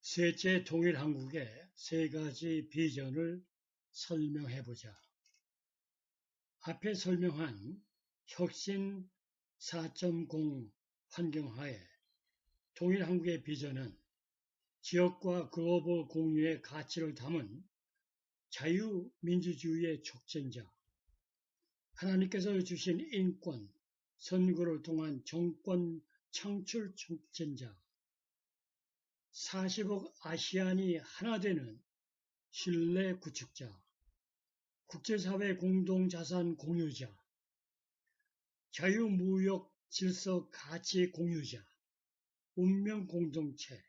셋째 통일한국의 세 가지 비전을 설명해보자. 앞에 설명한 혁신 4.0 환경하에 통일한국의 비전은 지역과 글로벌 공유의 가치를 담은 자유민주주의의 촉진자, 하나님께서 주신 인권, 선거를 통한 정권 창출 촉진자, 40억 아시안이 하나 되는 신뢰 구축자, 국제사회 공동자산 공유자, 자유무역 질서 가치 공유자, 운명 공동체,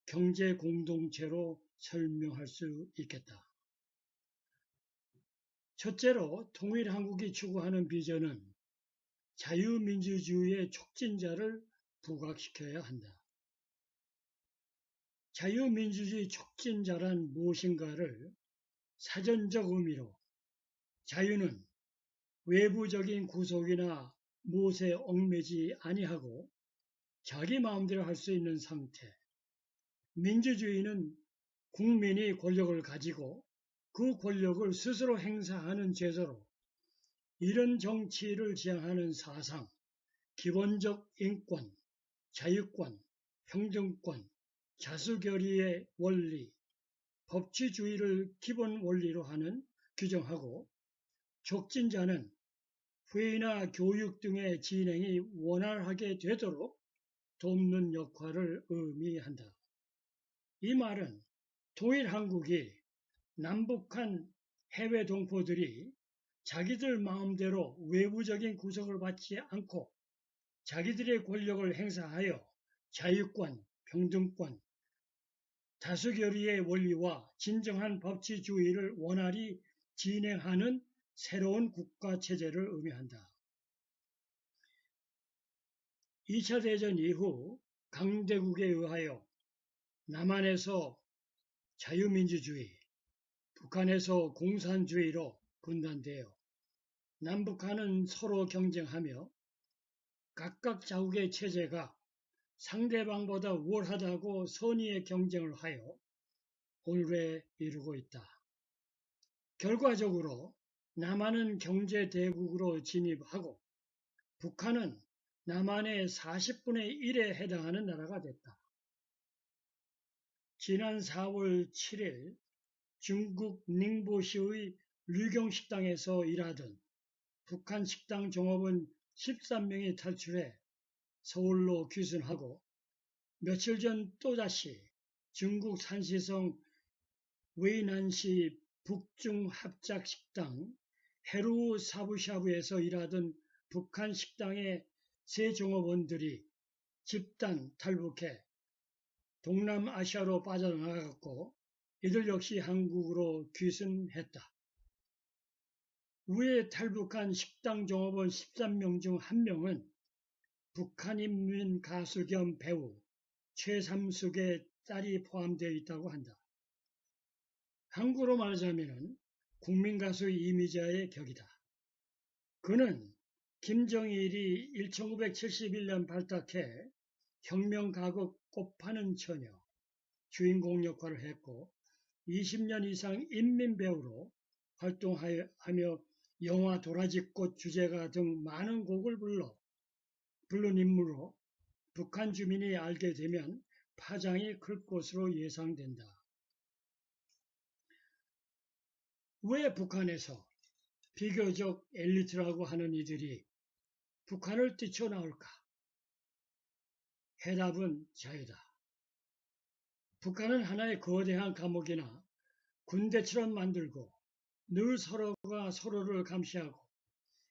경제 공동체로 설명할 수 있겠다. 첫째로 통일한국이 추구하는 비전은 자유민주주의의 촉진자를 부각시켜야 한다. 자유민주주의 촉진자란 무엇인가를 사전적 의미로 자유는 외부적인 구속이나 무엇에 얽매지 아니하고 자기 마음대로 할 수 있는 상태, 민주주의는 국민이 권력을 가지고 그 권력을 스스로 행사하는 제도로 이런 정치를 지향하는 사상, 기본적 인권, 자유권, 평등권, 자수결의의 원리, 법치주의를 기본 원리로 하는 규정하고 촉진자는 회의나 교육 등의 진행이 원활하게 되도록 돕는 역할을 의미한다. 이 말은 통일한국이 남북한 해외 동포들이 자기들 마음대로 외부적인 구속을 받지 않고 자기들의 권력을 행사하여 자유권, 평등권, 다수결의의 원리와 진정한 법치주의를 원활히 진행하는 새로운 국가체제를 의미한다. 2차 대전 이후 강대국에 의하여 남한에서 자유민주주의, 북한에서 공산주의로 분단되어 남북한은 서로 경쟁하며 각각 자국의 체제가 상대방보다 우월하다고 선의의 경쟁을 하여 오늘에 이르고 있다. 결과적으로 남한은 경제대국으로 진입하고 북한은 남한의 40분의 1에 해당하는 나라가 됐다. 지난 4월 7일 중국 닝보시의 류경식당에서 일하던 북한 식당 종업원 13명이 탈출해 서울로 귀순하고 며칠 전 또다시 중국 산시성 웨이난시 북중합작식당 헤루 샤브샤브에서 일하던 북한 식당의 세 종업원들이 집단 탈북해 동남아시아로 빠져나갔고 이들 역시 한국으로 귀순했다. 위에 탈북한 식당 종업원 13명 중 1명은 북한인민 가수 겸 배우 최삼숙의 딸이 포함되어 있다고 한다. 한국어로 말하자면 국민가수 이미자의 격이다. 그는 김정일이 1971년 발탁해 혁명가곡 꽃파는 처녀 주인공 역할을 했고 20년 이상 인민배우로 활동하며 영화 도라지꽃 주제가 등 많은 곡을 부른 인물로 북한 주민이 알게 되면 파장이 클 것으로 예상된다. 왜 북한에서 비교적 엘리트라고 하는 이들이 북한을 뛰쳐나올까? 해답은 자유다. 북한은 하나의 거대한 감옥이나 군대처럼 만들고 늘 서로가 서로를 감시하고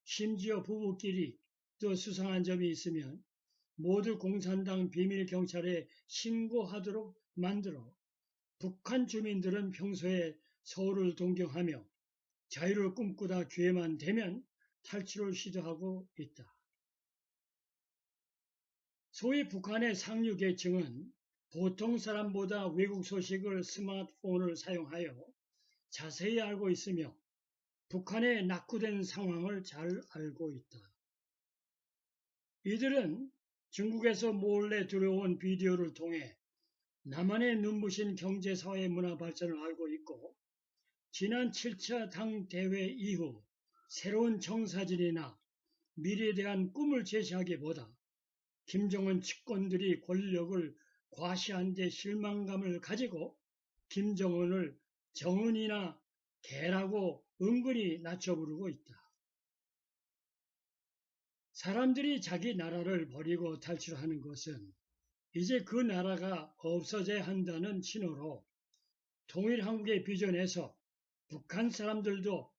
심지어 부부끼리 또 수상한 점이 있으면 모두 공산당 비밀경찰에 신고하도록 만들어 북한 주민들은 평소에 서로를 동경하며 자유를 꿈꾸다 기회만 되면 탈출을 시도하고 있다. 소위 북한의 상류 계층은 보통 사람보다 외국 소식을 스마트폰을 사용하여 자세히 알고 있으며 북한의 낙후된 상황을 잘 알고 있다. 이들은 중국에서 몰래 들어온 비디오를 통해 남한의 눈부신 경제, 사회, 문화 발전을 알고 있고 지난 7차 당 대회 이후 새로운 청사진이나 미래에 대한 꿈을 제시하기보다 김정은 측근들이 권력을 과시한 데 실망감을 가지고 김정은을 정은이나 개라고 은근히 낮춰 부르고 있다. 사람들이 자기 나라를 버리고 탈출하는 것은 이제 그 나라가 없어져야 한다는 신호로 통일한국의 비전에서 북한 사람들도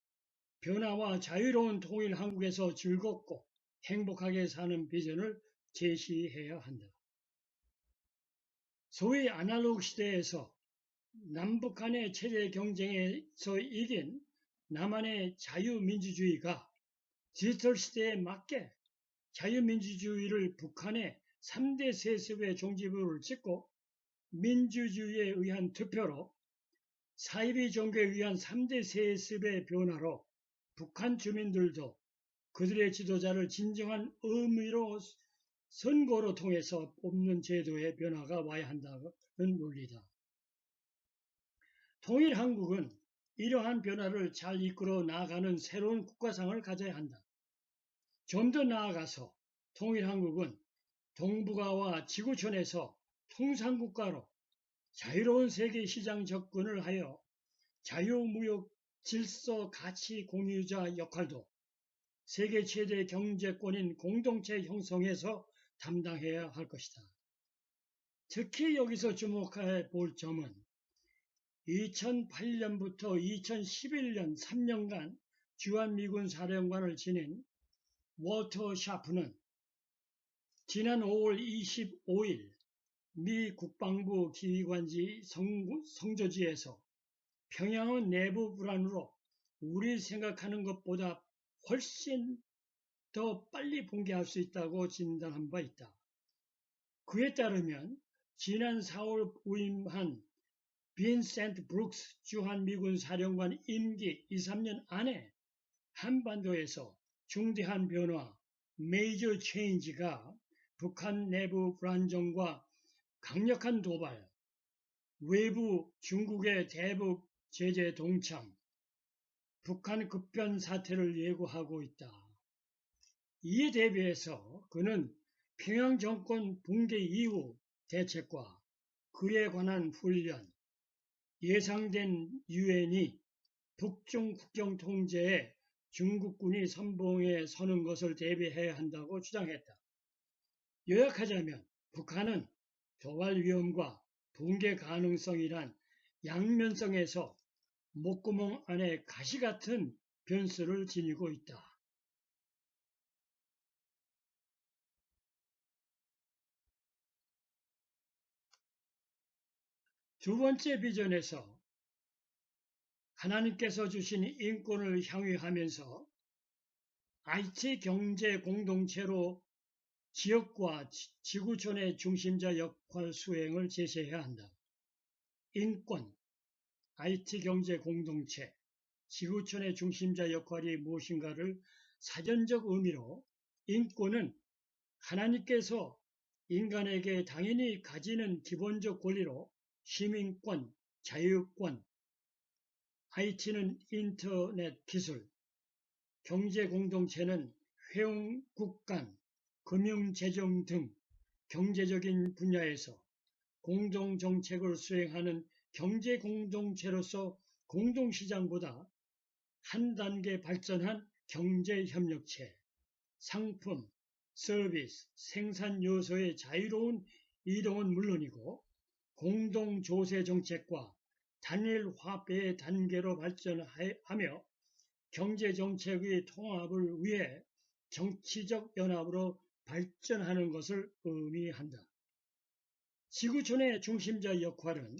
변화와 자유로운 통일한국에서 즐겁고 행복하게 사는 비전을 제시해야 한다. 소위 아날로그 시대에서 남북한의 체제 경쟁에서 이긴 남한의 자유민주주의가 디지털 시대에 맞게 자유민주주의를 북한의 3대 세습의 종지부를 찍고 민주주의에 의한 투표로 사이비 종교에 의한 3대 세습의 변화로 북한 주민들도 그들의 지도자를 진정한 의미로 선거로 통해서 뽑는 제도의 변화가 와야 한다는 논리다. 통일한국은 이러한 변화를 잘 이끌어 나가는 새로운 국가상을 가져야 한다. 좀 더 나아가서 통일한국은 동북아와 지구촌에서 통상국가로 자유로운 세계시장 접근을 하여 자유무역 질서 가치 공유자 역할도 세계 최대 경제권인 공동체 형성에서 담당해야 할 것이다. 특히 여기서 주목해 볼 점은 2008년부터 2011년 3년간 주한미군 사령관을 지낸 워터 샤프는 지난 5월 25일 미 국방부 기관지 성조지에서 평양의 내부 불안으로 우리 생각하는 것보다 훨씬 더 빨리 붕괴할 수 있다고 진단한 바 있다. 그에 따르면 지난 4월 부임한 빈센트 브룩스 주한미군 사령관 임기 2~3년 안에 한반도에서 중대한 변화, 메이저 체인지가 북한 내부 불안정과 강력한 도발, 외부 중국의 대북 제재 동참, 북한 급변 사태를 예고하고 있다. 이에 대비해서 그는 평양 정권 붕괴 이후 대책과 그에 관한 훈련, 예상된 유엔이 북중 국경 통제에 중국군이 선봉에 서는 것을 대비해야 한다고 주장했다. 요약하자면 북한은 도발 위험과 붕괴 가능성이란 양면성에서 목구멍 안에 가시 같은 변수를 지니고 있다. 두 번째 비전에서 하나님께서 주신 인권을 향유하면서 IT 경제 공동체로 지역과 지구촌의 중심자 역할 수행을 제시해야 한다. 인권, IT 경제 공동체, 지구촌의 중심자 역할이 무엇인가를 사전적 의미로 인권은 하나님께서 인간에게 당연히 가지는 기본적 권리로 시민권, 자유권, IT는 인터넷 기술, 경제공동체는 회원국 간, 금융재정 등 경제적인 분야에서 공동정책을 수행하는 경제공동체로서 공동시장보다 한 단계 발전한 경제협력체, 상품, 서비스, 생산 요소의 자유로운 이동은 물론이고 공동조세정책과 단일 화폐의 단계로 발전하며 경제정책의 통합을 위해 정치적 연합으로 발전하는 것을 의미한다. 지구촌의 중심자 역할은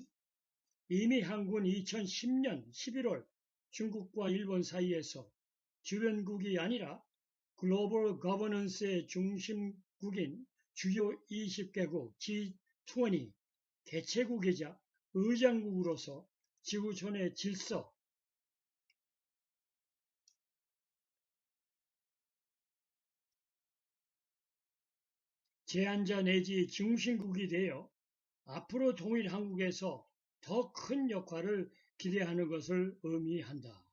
이미 한국은 2010년 11월 중국과 일본 사이에서 주변국이 아니라 글로벌 거버넌스의 중심국인 주요 20개국 G20 개최국이자 의장국으로서 지구촌의 질서, 제안자 내지 중심국이 되어 앞으로 통일 한국에서 더 큰 역할을 기대하는 것을 의미한다.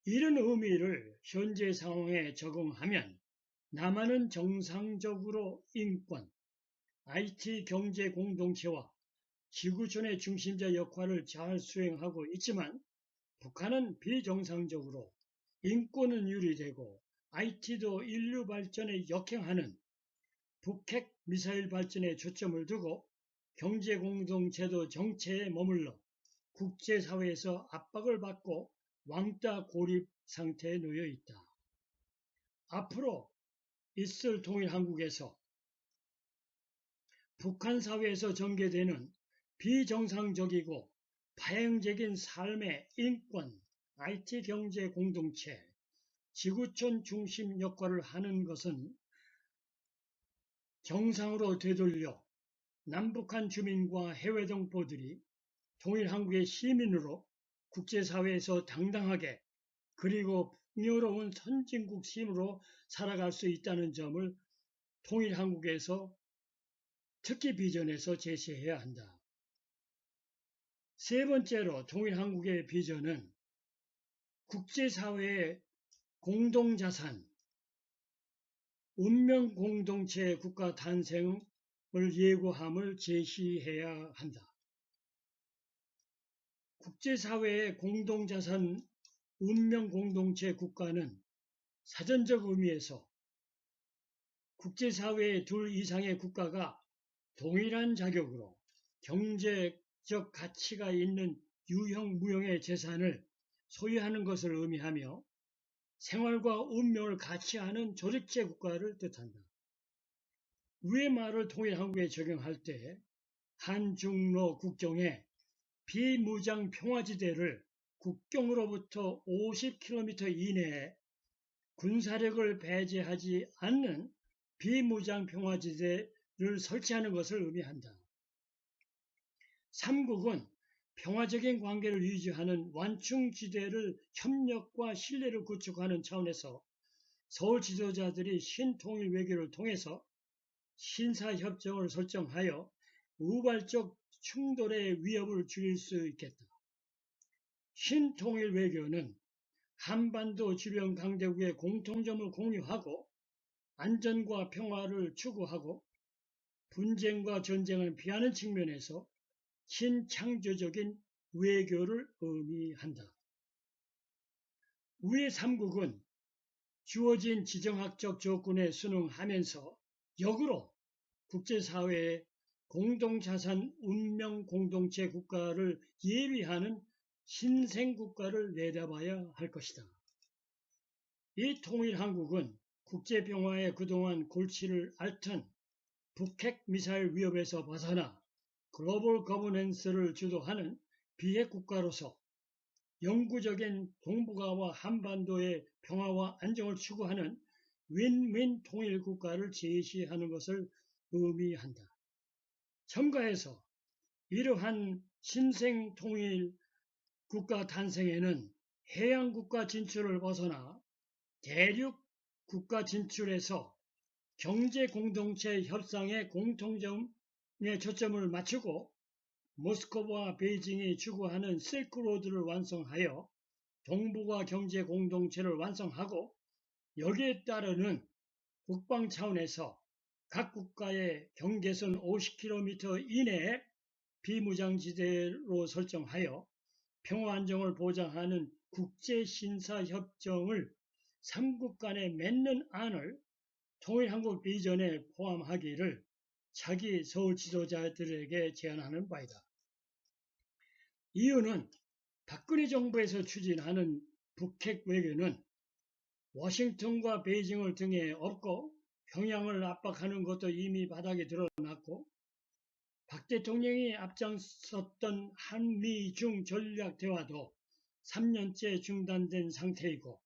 이런 의미를 현재 상황에 적용하면 남한은 정상적으로 인권, IT 경제 공동체와 지구촌의 중심자 역할을 잘 수행하고 있지만 북한은 비정상적으로 인권은 유리되고 IT도 인류 발전에 역행하는 북핵 미사일 발전에 초점을 두고 경제 공동체도 정체에 머물러 국제사회에서 압박을 받고 왕따 고립 상태에 놓여 있다. 앞으로 있을 통일 한국에서 북한 사회에서 전개되는 비정상적이고 파행적인 삶의 인권, IT 경제 공동체, 지구촌 중심 역할을 하는 것은 정상으로 되돌려 남북한 주민과 해외 동포들이 통일 한국의 시민으로 국제사회에서 당당하게 그리고 풍요로운 선진국 시민으로 살아갈 수 있다는 점을 통일 한국에서 특히 비전에서 제시해야 한다. 세 번째로 통일 한국의 비전은 국제사회의 공동자산, 운명 공동체 국가 탄생을 예고함을 제시해야 한다. 국제사회의 공동자산 운명 공동체 국가는 사전적 의미에서 국제사회의 둘 이상의 국가가 동일한 자격으로 경제적 가치가 있는 유형 무형의 재산을 소유하는 것을 의미하며 생활과 운명을 같이 하는 조직체 국가를 뜻한다. 위의 말을 통일 한국에 적용할 때 한중로 국경에 비무장 평화지대를 국경으로부터 50km 이내에 군사력을 배제하지 않는 비무장 평화지대를 설치하는 것을 의미한다. 3국은 평화적인 관계를 유지하는 완충지대를 협력과 신뢰를 구축하는 차원에서 서울 지도자들이 신통일 외교를 통해서 신사협정을 설정하여 우발적 충돌의 위협을 줄일 수 있겠다. 신통일 외교는 한반도 주변 강대국의 공통점을 공유하고 안전과 평화를 추구하고 분쟁과 전쟁을 피하는 측면에서 신창조적인 외교를 의미한다. 우리 3국은 주어진 지정학적 조건에 순응하면서 역으로 국제사회의 공동자산 운명 공동체 국가를 예비하는 신생국가를 내다봐야 할 것이다. 이 통일 한국은 국제평화에 그동안 골치를 앓던 북핵 미사일 위협에서 벗어나 글로벌 거버넌스를 주도하는 비핵 국가로서 영구적인 동북아와 한반도의 평화와 안정을 추구하는 윈윈 통일 국가를 제시하는 것을 의미한다. 첨가해서 이러한 신생 통일 국가 탄생에는 해양 국가 진출을 벗어나 대륙 국가 진출에서 경제 공동체 협상의 공통점에 초점을 맞추고 모스크바와 베이징이 추구하는 실크로드를 완성하여 동북아 경제 공동체를 완성하고 여기에 따르는 국방 차원에서 각 국가의 경계선 50km 이내에 비무장지대로 설정하여 평화 안정을 보장하는 국제신사협정을 3국 간에 맺는 안을 통일한국 비전에 포함하기를 차기 서울 지도자들에게 제안하는 바이다. 이유는 박근혜 정부에서 추진하는 북핵 외교는 워싱턴과 베이징을 등에 업고 평양을 압박하는 것도 이미 바닥에 드러났고 박 대통령이 앞장섰던 한미중 전략 대화도 3년째 중단된 상태이고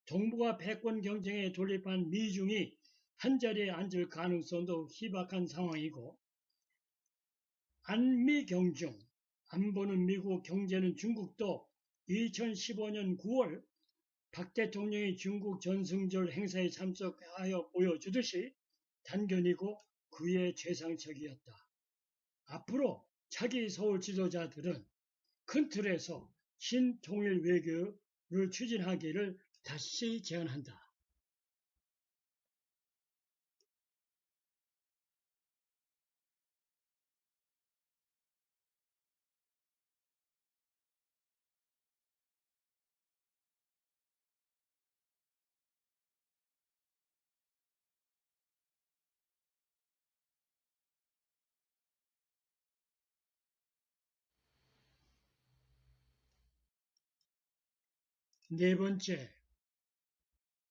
동북아 패권 경쟁에 돌입한 미중이 한자리에 앉을 가능성도 희박한 상황이고 안미 경중, 안보는 미국, 경제는 중국도 2015년 9월 박 대통령이 중국 전승절 행사에 참석하여 보여주듯이 단견이고 그의 최상책이었다. 앞으로 차기 서울 지도자들은 큰 틀에서 신통일 외교를 추진하기를 다시 제안한다. 네 번째,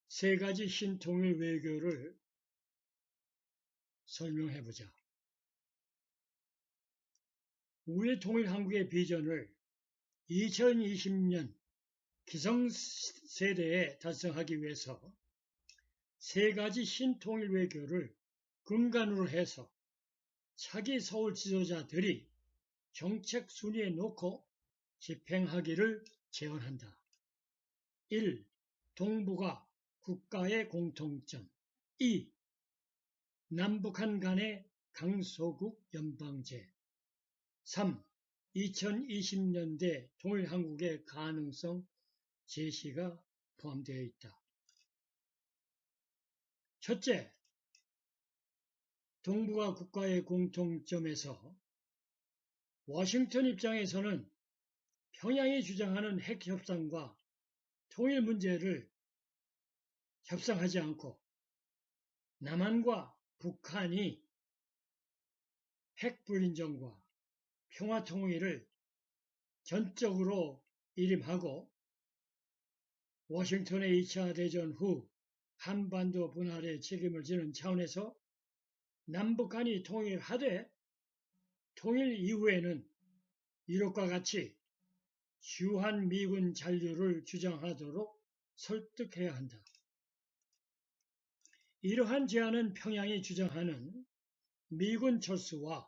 세 가지 신통일 외교를 설명해보자. 우회 통일 한국의 비전을 2020년 기성세대에 달성하기 위해서 세 가지 신통일 외교를 근간으로 해서 차기 서울 지도자들이 정책 순위에 놓고 집행하기를 제언한다. 1. 동북아 국가의 공통점. 2. 남북한 간의 강소국 연방제. 3. 2020년대 통일한국의 가능성 제시가 포함되어 있다. 첫째, 동북아 국가의 공통점에서 워싱턴 입장에서는 평양이 주장하는 핵협상과 통일 문제를 협상하지 않고 남한과 북한이 핵불인정과 평화통일을 전적으로 일임하고 워싱턴의 2차 대전 후 한반도 분할에 책임을 지는 차원에서 남북한이 통일하되 통일 이후에는 이것과 같이 주한 미군 잔류를 주장하도록 설득해야 한다. 이러한 제안은 평양이 주장하는 미군 철수와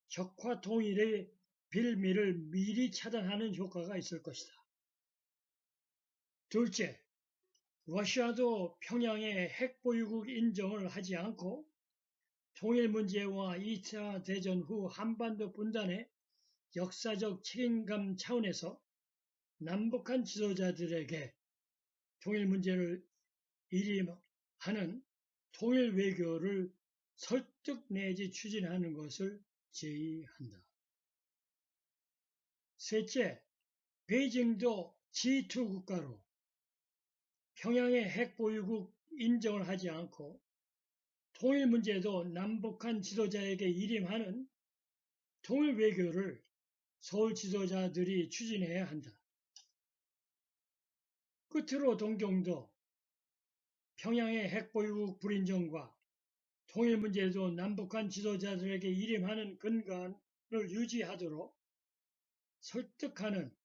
적화 통일의 빌미를 미리 차단하는 효과가 있을 것이다. 둘째, 러시아도 평양의 핵보유국 인정을 하지 않고 통일 문제와 2차 대전 후 한반도 분단의 역사적 책임감 차원에서 남북한 지도자들에게 통일 문제를 일임하는 통일 외교를 설득 내지 추진하는 것을 제의한다. 셋째, 베이징도 G2 국가로 평양의 핵보유국 인정을 하지 않고 통일 문제도 남북한 지도자에게 일임하는 통일 외교를 서울 지도자들이 추진해야 한다. 끝으로 동경도 평양의 핵보유국 불인정과 통일 문제도 남북한 지도자들에게 일임하는 근간을 유지하도록 설득하는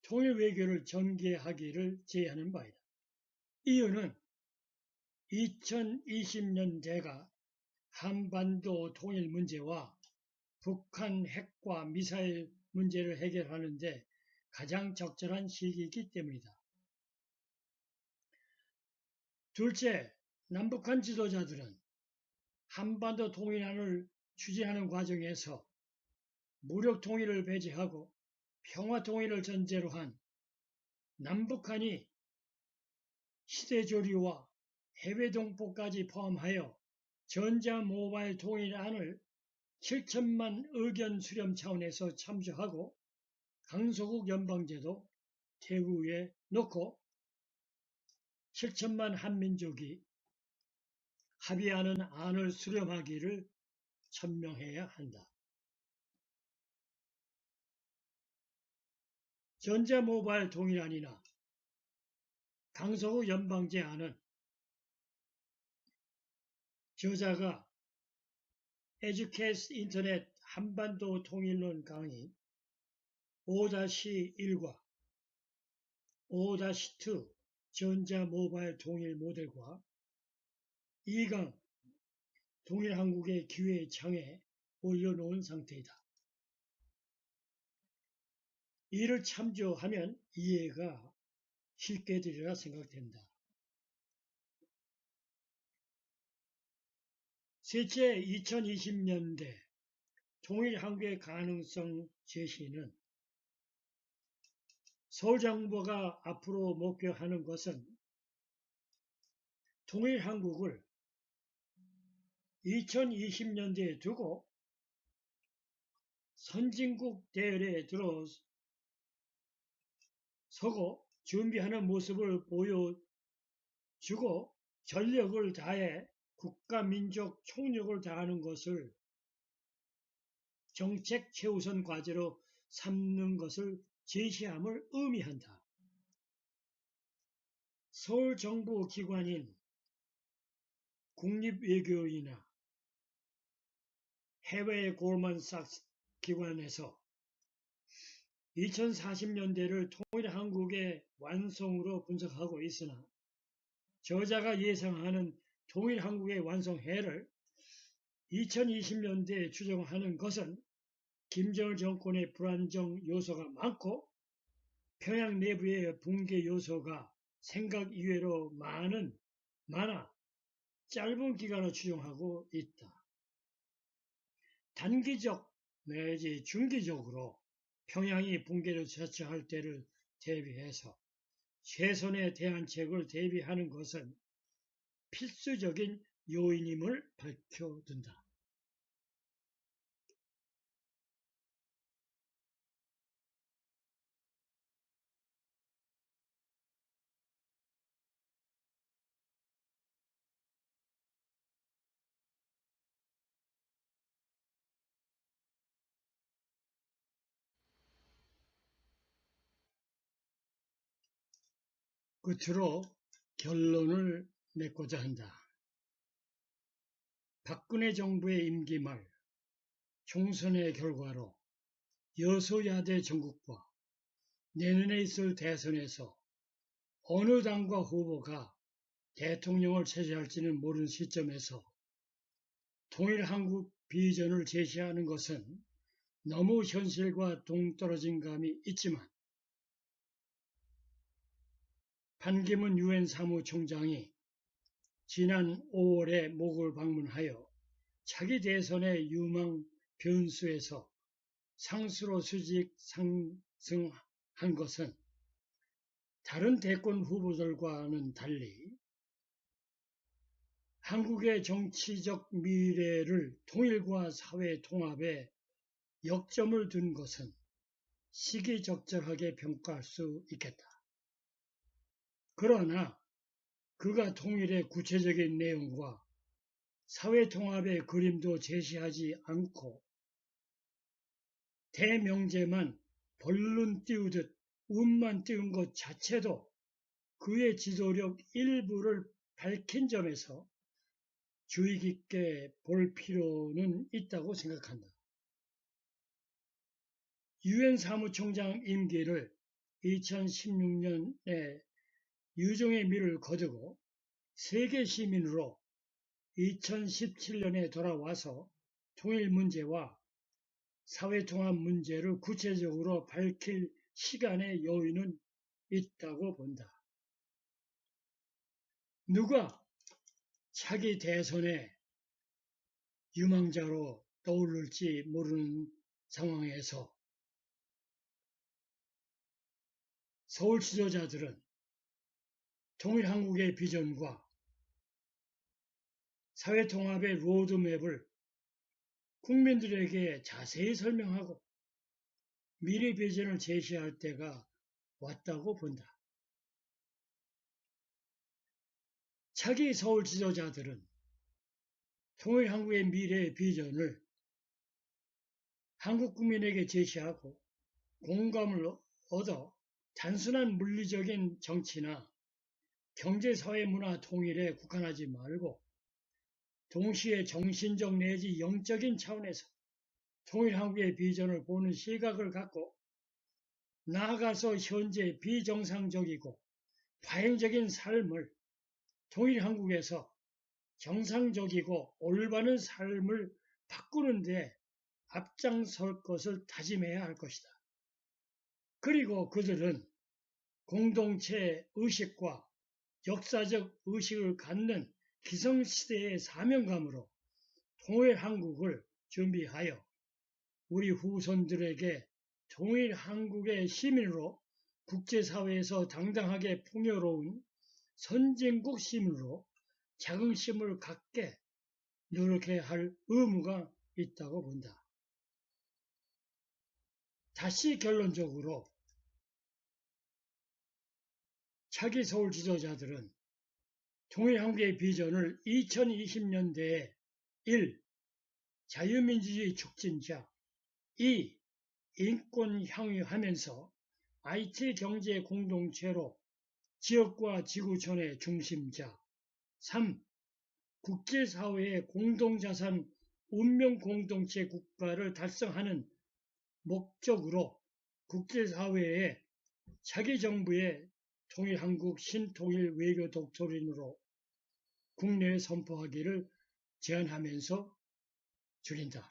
통일 외교를 전개하기를 제의하는 바이다. 이유는 2020년대가 한반도 통일 문제와 북한 핵과 미사일 문제를 해결하는 데 가장 적절한 시기이기 때문이다. 둘째, 남북한 지도자들은 한반도 통일안을 추진하는 과정에서 무력 통일을 배제하고 평화 통일을 전제로 한 남북한이 시대조리와 해외 동포까지 포함하여 전자 모바일 통일안을 7천만 의견 수렴 차원에서 참조하고 강소국 연방제도 태우에 놓고 7천만 한민족이 합의하는 안을 수렴하기를 천명해야 한다. 전자 모바일 통일안이나 강서구 연방제 안은 저자가 에듀케이스 인터넷 한반도 통일론 강의 5-1과 5-2 전자 모바일 통일 모델과 2강 통일한국의 기회창에 올려놓은 상태이다. 이를 참조하면 이해가 쉽게 되리라 생각된다. 셋째, 2020년대 통일한국의 가능성 제시는 서울정부가 앞으로 목표하는 것은 통일한국을 2020년대에 두고 선진국 대열에 들어서고 준비하는 모습을 보여주고 전력을 다해 국가 민족 총력을 다하는 것을 정책 최우선 과제로 삼는 것을 제시함을 의미한다. 서울 정부 기관인 국립외교위나 해외 골먼삭스 기관에서 2040년대를 통일한국의 완성으로 분석하고 있으나 저자가 예상하는 통일한국의 완성해를 2020년대에 추정하는 것은 김정일 정권의 불안정 요소가 많고 평양 내부의 붕괴 요소가 생각 이외로 많아 짧은 기간을 추정하고 있다. 단기적 내지 중기적으로 평양이 붕괴를 처치할 때를 대비해서 최선의 대안책을 대비하는 것은 필수적인 요인임을 밝혀둔다. 끝으로 결론을 맺고자 한다. 박근혜 정부의 임기 말 총선의 결과로 여소야대 전국과 내년에 있을 대선에서 어느 당과 후보가 대통령을 차지할지는 모르는 시점에서 통일한국 비전을 제시하는 것은 너무 현실과 동떨어진 감이 있지만 반기문 유엔 사무총장이 지난 5월에 목을 방문하여 차기 대선의 유망 변수에서 상수로 수직 상승한 것은 다른 대권 후보들과는 달리 한국의 정치적 미래를 통일과 사회 통합에 역점을 둔 것은 시기적절하게 평가할 수 있겠다. 그러나 그가 통일의 구체적인 내용과 사회통합의 그림도 제시하지 않고 대명제만 벌룬 띄우듯 운만 띄운 것 자체도 그의 지도력 일부를 밝힌 점에서 주의 깊게 볼 필요는 있다고 생각한다. 유엔 사무총장 임기를 2016년에 유종의 미를 거두고 세계 시민으로 2017년에 돌아와서 통일 문제와 사회통합 문제를 구체적으로 밝힐 시간의 여유는 있다고 본다. 누가 차기 대선의 유망자로 떠오를지 모르는 상황에서 서울 지도자들은 통일한국의 비전과 사회통합의 로드맵을 국민들에게 자세히 설명하고 미래 비전을 제시할 때가 왔다고 본다. 차기 서울 지도자들은 통일한국의 미래 비전을 한국 국민에게 제시하고 공감을 얻어 단순한 물리적인 정치나 경제, 사회, 문화 통일에 국한하지 말고 동시에 정신적 내지 영적인 차원에서 통일한국의 비전을 보는 시각을 갖고 나아가서 현재 비정상적이고 파행적인 삶을 통일한국에서 정상적이고 올바른 삶을 바꾸는 데 앞장설 것을 다짐해야 할 것이다. 그리고 그들은 공동체 의식과 역사적 의식을 갖는 기성시대의 사명감으로 통일한국을 준비하여 우리 후손들에게 통일 한국의 시민으로 국제사회에서 당당하게 풍요로운 선진국 시민으로 자긍심을 갖게 노력해야 할 의무가 있다고 본다. 다시 결론적으로 차기 서울 지도자들은 통일한국의 비전을 2020년대에 1. 자유민주주의 촉진자 2. 인권 향유하면서 IT 경제 공동체로 지역과 지구촌의 중심자 3. 국제사회의 공동자산 운명공동체 국가를 달성하는 목적으로 국제사회에 자기 정부의 통일한국 신통일 외교 독도린으로 국내에 선포하기를 제안하면서 줄인다.